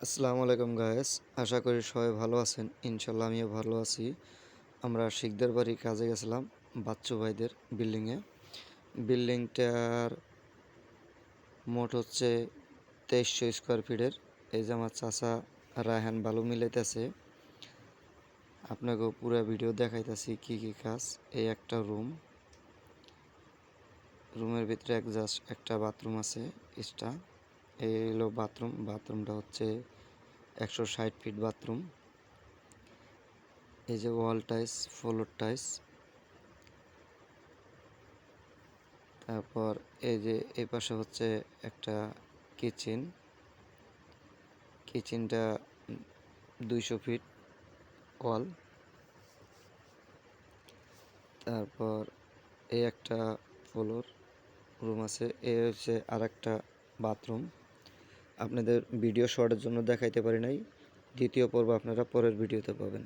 আসসালামু আলাইকুম গায়েস, আশা করি সবাই ভালো আছেন। ইনশাল্লাহ আমিও ভালো আছি। আমরা শিখদের বাড়ি কাজে গেছিলাম বাচ্চু ভাইদের বিল্ডিংয়ে। বিল্ডিংটার মোট হচ্ছে 2300 স্কোয়ার ফিটের। এই যে আমার চাচা রায়হান বালু মিলাইতেছে, আপনাকেও পুরো ভিডিও দেখাইতেছি কি কি কাজ। এই একটা রুমের ভিতরে একটা বাথরুম আছে এক্সট্রা। এই হলো বাথরুমটা হচ্ছে 160 ফিট বাথরুম। এই যে ওয়াল টাইলস, ফ্লোর টাইলস। তারপর এই যে এই পাশে হচ্ছে একটা কিচেনটা 200 ফিট ওয়াল। তারপর এই একটা ফ্লোর রুম আছে। এই হচ্ছে আর একটা বাথরুম। আপনাদের ভিডিও শর্টের জন্য দেখাইতে পারি নাই, দ্বিতীয় পর্ব আপনারা পরের ভিডিওতে পাবেন।